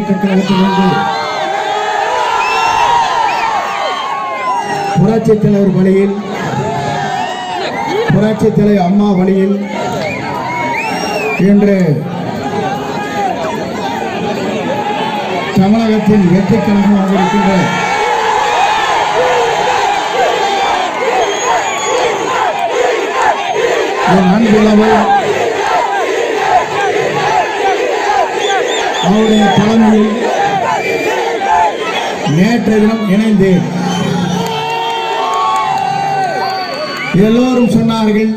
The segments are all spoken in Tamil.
முன்னேற்ற கழகத்திலிருந்து புரட்சி தலைவர் வழியில், புரட்சி தலைவர் அம்மா வழியில் இன்று தமிழகத்தின் வெற்றி கழகமாக இருக்கின்ற அன்புள்ளவர் அவருடைய தலைமையில் நேற்றைய தினம் இணைந்தேன். எல்லோரும் சொன்னார்கள்,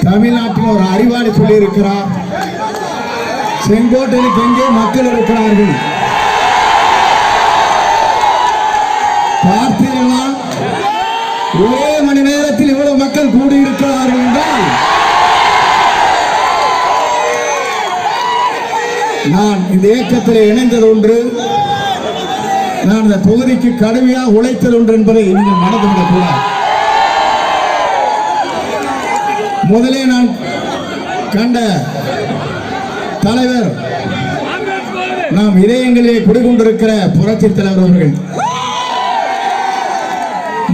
தமிழ்நாட்டில் ஒரு அறிவாளி சொல்லி இருக்கிறார், செங்கோட்டைக்கு எங்கே மக்கள் இருக்கிறார்கள். பார்த்தீர்களா, ஒரே மணி நேரத்தில் இவ்வளவு மக்கள் கூடியிருக்கிறார்கள் என்றால் நான் இந்த இயக்கத்தில் இணைந்தது ஒன்று, நான் இந்த தொகுதிக்கு கடுமையாக உழைத்தது ஒன்று என்பதை நீங்கள் மறந்துவிடக் கூடாது. முதலே நான் கண்ட தலைவர், நாம் இதயங்களிலே குடிகொண்டிருக்கிற புரட்சி தலைவர் அவர்கள்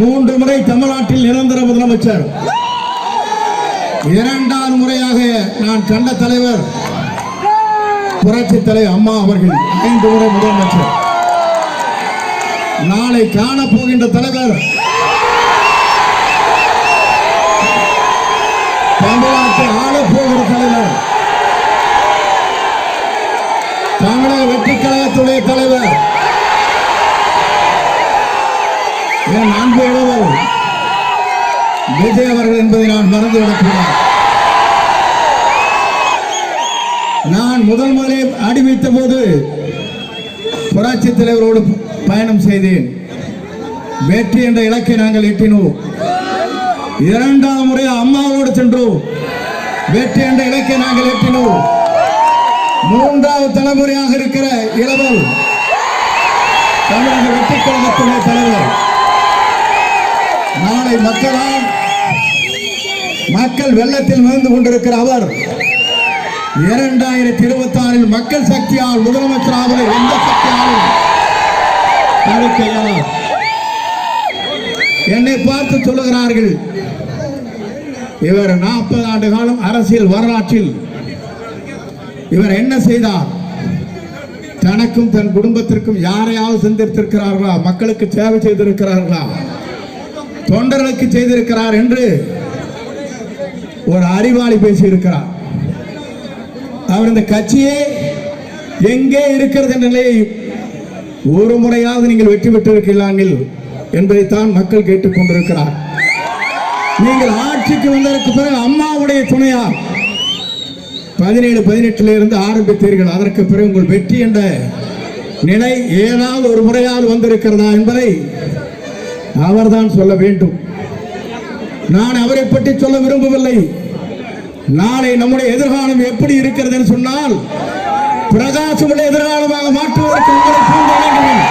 3 முறை தமிழ்நாட்டில் நிரந்தர முதலமைச்சர், 2வது முறையாக நான் கண்ட தலைவர் புரட்சி தலைவர் அம்மா அவர்கள் 5 முறை முதலமைச்சர். நாளை காணப்போகின்ற தலைவர் தமிழ்நாட்டை ஆளப்போகிற தலைவர், தமிழக வெற்றி கழகத்துடைய தலைவர், என் அன்பு இளவர் விஜய் அவர்கள் என்பதை நான் மறந்துவிடக்கூடாது. நான் முதலில் அடி வைத்த போது புரட்சி தலைவரோடு பயணம் செய்தேன். வெற்றி என்ற இலக்கை நாங்கள் எட்டினோம். 2வது முறை அம்மாவோடு சென்றோம். வெற்றி என்ற இலக்கை நாங்கள் எட்டினோம். 3வது தலைமுறையாக இருக்கிற இளவல் தமிழக வெற்றி கழகத்துடைய தலைவர். நாளை மக்கள் வெள்ளத்தில் மிதந்து கொண்டிருக்கிற அவர் 2026 மக்கள் சக்தியால் முதலமைச்சராவது எந்த சக்தியாலும் தடுக்க இயலாது. என்னை பார்த்து சொல்லுகிறார்கள், இவர் 40 ஆண்டு காலம் அரசியல் வரலாற்றில் இவர் என்ன செய்தார், தனக்கும் தன் குடும்பத்திற்கும் யாரையாவது சந்தித்திருக்கிறார்களா, மக்களுக்கு சேவை செய்திருக்கிறார்களா, தொண்டர்களுக்கு செய்திருக்கிறார் என்று ஒரு அறிவாளி பேசியிருக்கிறார். அவர் இந்த கட்சியே எங்கே இருக்கிறது என்ற நிலையை ஒரு முறையாவது நீங்கள் வெற்றி பெற்றிருக்கிறார்கள் என்பதைத்தான் மக்கள் கேட்டுக்கொண்டிருக்கிறார். நீங்கள் ஆட்சிக்கு வந்ததற்கு பிறகு அம்மாவுடைய துணையார் 17-18 இருந்து ஆரம்பித்தீர்கள். அதற்கு பிறகு உங்கள் வெற்றி என்ற நிலை ஏதாவது ஒரு முறையாவது வந்திருக்கிறதா என்பதை அவர்தான் சொல்ல வேண்டும். நான் அவரை பற்றி சொல்ல விரும்பவில்லை. நாளை நம்முடைய எதிர்காலம் எப்படி இருக்கிறது என்று சொன்னால், பிரகாசமுள்ள எதிர்காலமாக மாற்றுவதற்கு உங்களை தூண்ட வேண்டும்.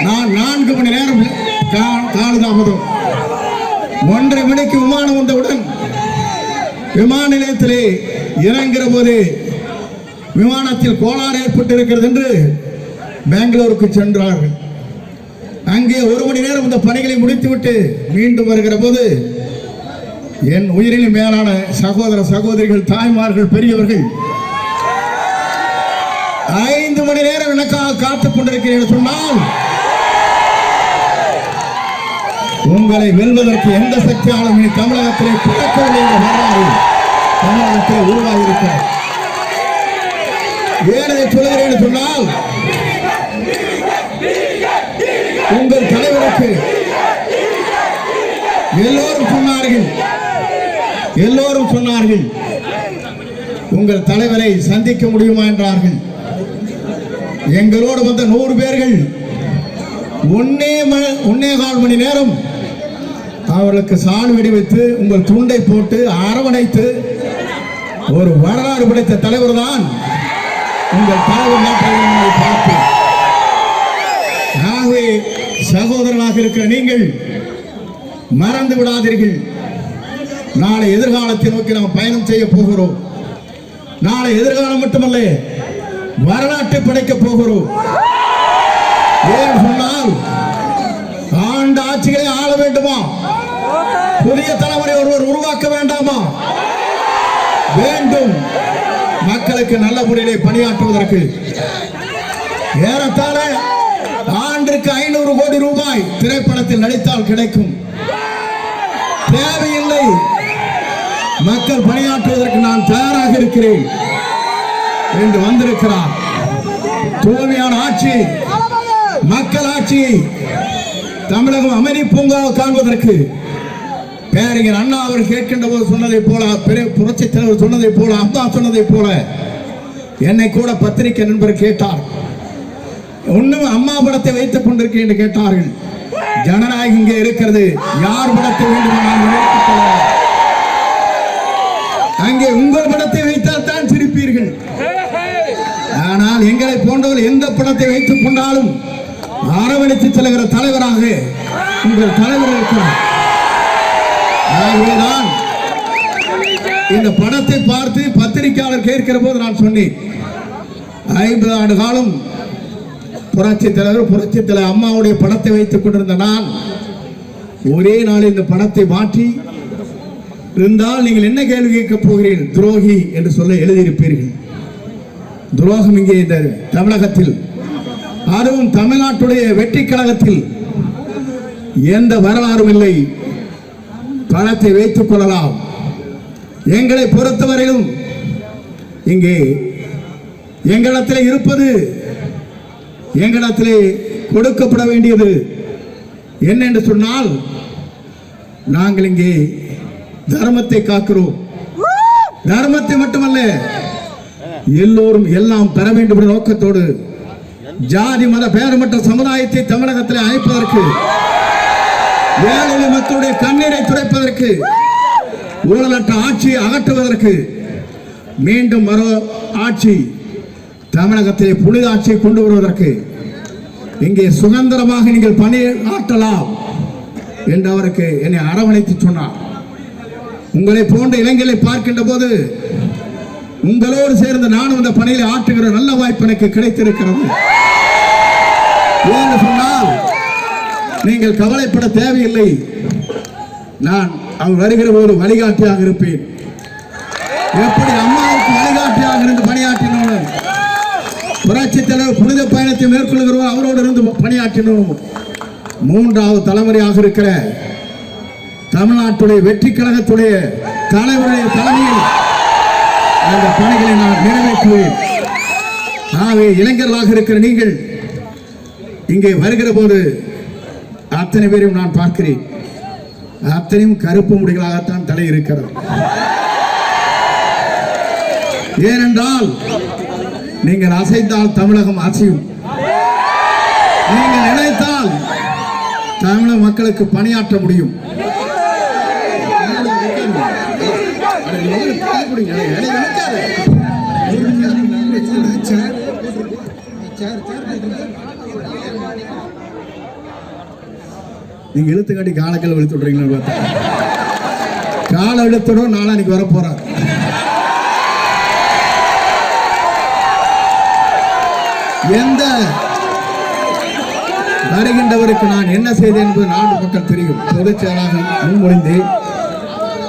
நான் 4 மணி நேரம் காலதாமதம், 1:30 மணிக்கு விமானம் வந்தவுடன் விமான நிலையத்திலே இறங்குகிற போது விமானத்தில் கோளாறு ஏற்பட்டிருக்கிறது என்று பெங்களூருக்கு சென்றார்கள். அங்கே 1 மணி நேரம் இந்த பணிகளை முடித்துவிட்டு மீண்டும் வருகிற போது என் உயிரின் மேலான சகோதர சகோதரிகள், தாய்மார்கள், பெரியவர்கள் 5 மணி நேரம் எனக்காக காத்துக் கொண்டிருக்கிறேன் சொன்னால், உங்களை வெல்வதற்கு எந்த சக்தியாலும் இனி தமிழகத்திலே பிறக்கவில்லை என்ற வரலாறு தமிழகத்திலே உருவாகியிருக்கிறது. ஏனதை சொல்கிறேன் சொன்னால், உங்கள் தலைவருக்கு எல்லோரும் சொன்னார்கள் உங்கள் தலைவரை சந்திக்க முடியுமா என்றார்கள். எங்களோடு வந்த 100 பேர்கள் 1.25 மணி நேரம் அவர்களுக்கு சால் வெடி வைத்து உங்கள் துண்டை போட்டு அரவணைத்து ஒரு வரலாறு படைத்த தலைவர் தான் உங்கள் தலைவர். பார்த்து ஆகவே சகோதரனாக இருக்கிற நீங்கள் மறந்து விடாதீர்கள். நாளை எதிர்காலத்தை நோக்கி நாம் பயணம் செய்ய போகிறோம். நாளை எதிர்காலம் மட்டுமல்ல, வரலாற்றை படைக்க போகிறோம். ஏன் சொன்னால் ஆண்ட ஆட்சிகளை ஆள வேண்டுமா? புதிய தலைமுறை ஒருவர் உருவாக்க வேண்டாமா? வேண்டும். மக்களுக்கு நல்ல முறையிலே பணியாற்றுவதற்கு ஏறத்தாழ ஆண்டிற்கு 500 கோடி ரூபாய் திரைப்படத்தில் நடித்தால் கிடைக்கும். தேவையில்லை. மக்கள் பணியாற்றுவதற்கு நான் தயாராக இருக்கிறேன் என்று வந்திருக்கிறார். தூய்மையான ஆட்சி, மக்கள் ஆட்சி, தமிழகம் அமைதி பூங்காவை காண்பதற்கு பேரறிஞர் அண்ணா அவர் கேட்கின்ற போது சொன்னதை போல, புரட்சி தலைவர் சொன்னதை போல, அம்மா சொன்னதை போல என்னை கூட பத்திரிகை நண்பர் கேட்டார். ஒண்ணும் அம்மா படத்தை வைத்துக் கொண்டிருக்கேன் என்று கேட்டார்கள். ஜனநாயகம் இங்கே இருக்கிறது. யார் படத்தை வேண்டும் அங்கே உங்கள் படத்தை வைத்தால் தான் சிரிப்பீர்கள். ஆனால் எங்களை போன்றவர் எந்த படத்தை வைத்துக் கொண்டாலும் அரவணைத்து செல்கிற தலைவராக உங்கள் தலைவர் இருக்கிறார். ஆகவேதான் இந்த படத்தை பார்த்து பத்திரிகையாளர் கேட்கிற போது நான் சொன்னேன், 50 ஆண்டு காலம் புரட்சி தலைவர் அம்மாவுடைய படத்தை வைத்துக் கொண்டிருந்த நான் ஒரே நாள் இந்த படத்தை மாற்றி இருந்தால் நீங்கள் என்ன கேள்வி கேட்கப் போகிறீர்கள்? துரோகி என்று சொல்ல எழுதியிருப்பீர்கள். துரோகம் இங்கே இந்த தமிழகத்தில், அதுவும் தமிழ்நாட்டுடைய வெற்றி கழகத்தில் எந்த வரலாறும் இல்லை. பணத்தை வைத்துக் கொள்ளலாம். எங்களை பொறுத்தவரையிலும் இங்கே எங்களிடத்தில் இருப்பது, எங்களிடத்திலே கொடுக்கப்பட வேண்டியது என்ன என்று சொன்னால், நாங்கள் இங்கே தர்மத்தை காக்கிறோம். தர்மத்தை மட்டுமல்ல, எல்லோரும் எல்லாம் பெற வேண்டும் என்ற நோக்கத்தோடு ஜாதி மத பேரமற்ற சமுதாயத்தை தமிழகத்தில் அழைப்பதற்கு, ஏழை மக்களுடைய கண்ணீரை துடைப்பதற்கு, ஊழலற்ற ஆட்சியை அகற்றுவதற்கு, மீண்டும் மறு ஆட்சி தமிழகத்திலே புனித ஆட்சியை கொண்டு வருவதற்கு, இங்கே சுதந்திரமாக நீங்கள் பணி ஆற்றலாம் என்று அவருக்கு என்னை அரவணைத்து சொன்னார். உங்களை போன்ற இளைஞர்களை பார்க்கின்ற போது உங்களோடு சேர்ந்து நானும் இந்த பணியை ஆற்றுகிற நல்ல வாய்ப்பு எனக்கு கிடைத்திருக்கிறது. ஏன்னு சொன்னால் நீங்கள் கவலைப்பட தேவையில்லை. நான் அவர் வருகிற போது வழிகாட்டியாக இருப்பேன். எப்படி அம்மாவுக்கு வழிகாட்டியாக இருந்து பணியாற்றினோம், புரட்சி தலைவர் புனித பயணத்தை மேற்கொள்கிறோம், அவரோடு இருந்து பணியாற்றினோம். 3வது தலைமுறையாக இருக்கிற தமிழ்நாட்டுடைய வெற்றி கழகத்துடைய தலைவருடைய தலைமையில் அந்த பணிகளை நான் நிறைவேற்றுவேன். ஆகவே இளைஞர்களாக இருக்கிற நீங்கள் இங்கே வருகிற போது அத்தனை பேரையும் நான் பார்க்கிறேன். அத்தனையும் கருப்பு முடிகளாகத்தான் தலை இருக்கிறது. ஏனென்றால் நீங்கள் அசைத்தால் தமிழகம் அசையும். நீங்கள் நினைத்தால் தமிழக மக்களுக்கு பணியாற்ற முடியும். நீங்க இழுத்துக்காட்டி காலக்கல் இழுத்து விடுறீங்களா? காலை இழுத்துடும் நாளைக்கு வர போறார். எந்த வருகின்றவருக்கு நான் என்ன செய்தேன் என்பது நாடு மக்கள் தெரியும். பொதுச் செயலாளராக முன்மொழிந்தேன்,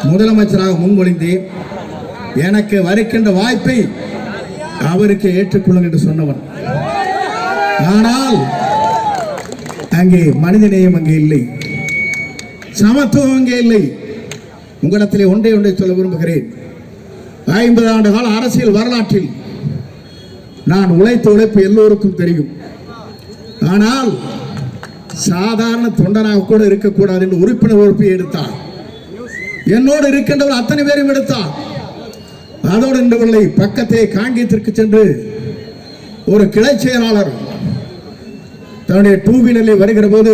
முதலமைச்சராக முன்மொழிந்தேன். எனக்கு வருகின்ற வாய்ப்பை அவருக்கு ஏற்றுக்கொள்ளுங்கள் என்று சொன்னவன். ஆனால் அங்கே மனிதநேயம் அங்கே இல்லை, சமத்துவம் அங்கே இல்லை. உங்களிடத்திலே ஒன்றை சொல்ல விரும்புகிறேன். 50 ஆண்டு கால அரசியல் வரலாற்றில் நான் உழைத்த உழைப்பு எல்லோருக்கும் தெரியும். ஆனால் சாதாரண தொண்டனாக கூட இருக்கக்கூடாது என்று உறுப்பினர் உறுப்பை எடுத்தார். என்னோடு இருக்கின்றவர் அத்தனை பேரும் எடுத்தார். அதோடு இன்றவர்களை பக்கத்தே காங்கியத்திற்கு சென்று ஒரு கிளை செயலாளர் தன்னுடைய 2 வீலரில் வருகிற போது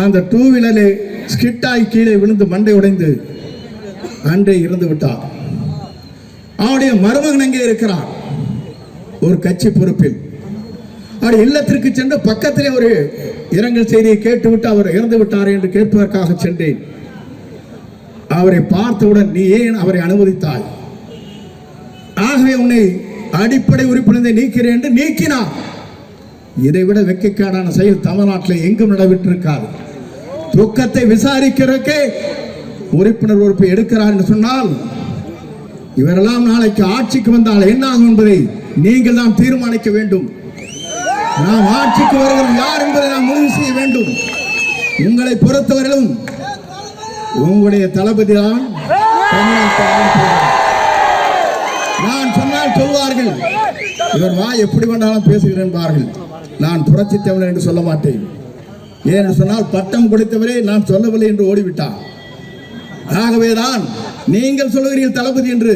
அந்த 2 வீலரில் ஸ்கிட்டாய் கீழே விழுந்து மண்டை உடைந்து அன்றே இறந்து விட்டார். அவருடைய மருமகன் அங்கே இருக்கிறார், ஒரு கட்சி பொறுப்பில். அவர் இல்லத்திற்கு சென்று பக்கத்திலே ஒரு இரங்கல் செய்தியை கேட்டுவிட்டு அவர் இறந்து விட்டார் என்று கேட்பதற்காக சென்றேன். அவரை பார்த்தவுடன் நீ ஏன் அவரை அனுமதித்தாய்? ஆகவே உன்னை அடிப்படை உறுப்பினரை நீக்கிறேன் என்று நீக்கினார். இதைவிட வெட்கக்கேடான செயல் தமிழ்நாட்டில் எங்கும் நடைபெற்றிருக்காது. துக்கத்தை விசாரிக்கிறதுக்கு உறுப்பினர் பொறுப்பை எடுக்கிறார் என்று சொன்னால் இவரெல்லாம் நாளைக்கு ஆட்சிக்கு வந்தால் என்ன ஆகும் என்பதை நீங்கள் தான் தீர்மானிக்க வேண்டும். நாம் ஆட்சிக்கு வருகிறோம் யார் என்பதை நாம் முடிவு செய்ய வேண்டும். உங்களை பொறுத்தவரையிலும் உங்களுடைய தளபதி தான் நான் சொன்னால் சொல்வார்கள், இவர் வாய் எப்படி வேண்டாலும் பேசுகிறேன். நான் புரட்சி தமிழர் என்று சொல்ல மாட்டேன். ஏன்னு சொன்னால் பட்டம் கொடுத்தவரே நான் சொல்லவில்லை என்று ஓடிவிட்டார். ஆகவேதான் நீங்கள் சொல்லுகிறீர்கள் தளபதி என்று,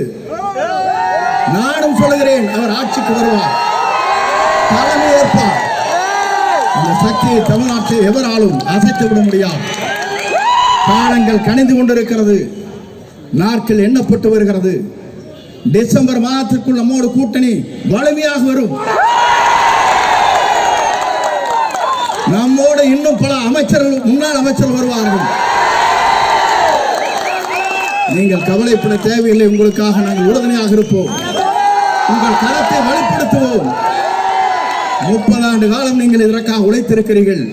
நானும் சொல்லுகிறேன் அவர் ஆட்சிக்கு வருவார், தலைமை ஏற்பார். அந்த சக்தியை தமிழ்நாட்டை எவராலும் அசைத்து விட முடியாது. காலங்கள் கணிந்து கொண்டிருக்கிறது, நாட்கள் எண்ணப்பட்டு வருகிறது. டிசம்பர் மாதத்திற்குள் நம்மோடு கூட்டணி வலிமையாக வரும். நம்மோடு இன்னும் பல அமைச்சர்கள், முன்னாள் அமைச்சர்கள் வருவார்கள். நீங்கள் கவலைப்பட தேவையில்லை. உங்களுக்காக நாங்கள் உறுதுணையாக இருப்போம். உங்கள் கரத்தை வலுப்படுத்துவோம். 30 ஆண்டு காலம் நீங்கள் இதற்காக உழைத்திருக்கிறீர்கள்.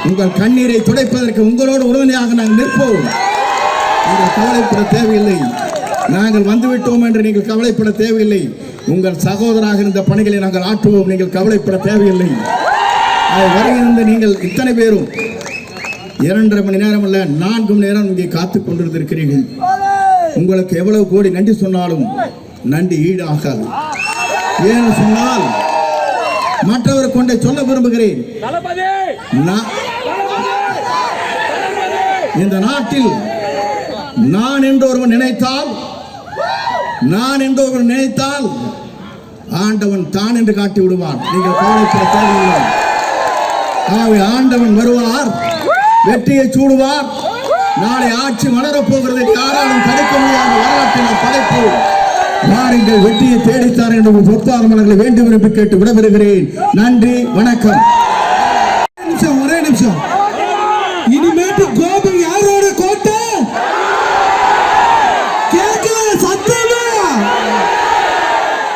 உங்கள் கண்ணீரை துடைப்பதற்கு உங்களோடு உறுதுணையாக நாங்கள் நிற்போம். நீங்கள் கவலைப்பட தேவையில்லை. நாங்கள் வந்துவிட்டோம் என்று நீங்கள் கவலைப்பட தேவையில்லை. உங்கள் சகோதராக இருந்த பணிகளை நாங்கள் ஆற்றுவோம். நீங்கள் கவலைப்பட தேவையில்லை. வருகின்ற நீங்கள் இத்தனை பேரும் 2.5 மணி நேரம் அல்ல 4 மணி நேரம் இங்கே காத்துக் கொண்டிருக்கிறீர்கள். உங்களுக்கு எவ்வளவு கோடி நன்றி சொன்னாலும் நன்றி ஈடு ஆகாது. ஏன்னு சொன்னால் மற்றவர் கொண்டே சொல்ல விரும்புகிறேன். இந்த நாட்டில் நான் என்று ஒருவன் நினைத்தால் ஆண்டவன் தான் என்று காட்டி விடுவான். நீங்கள் கவலைப்பட தேவையில்லை. ஆண்டவன் வருவார், வெற்றியை சூடுவார். நாளை ஆட்சி மலரப் போகிறது, யாராலும் தடுக்க முடியாத வரலாற்றில் படைப்போம். வாருங்கள், வெற்றியை தேடித்தார் என்று பொறுப்பாளர் மலர்களை வேண்டும் என்று கேட்டு விடைபெறுகிறேன். நன்றி, வணக்கம். ஒரே நிமிஷம். இனிமேட்டு கோபம் யாரோட கோட்டை கேட்கல, சத்தமா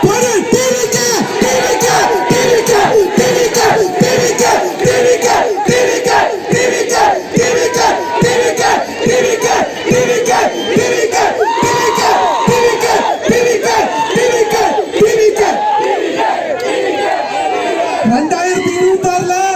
$2026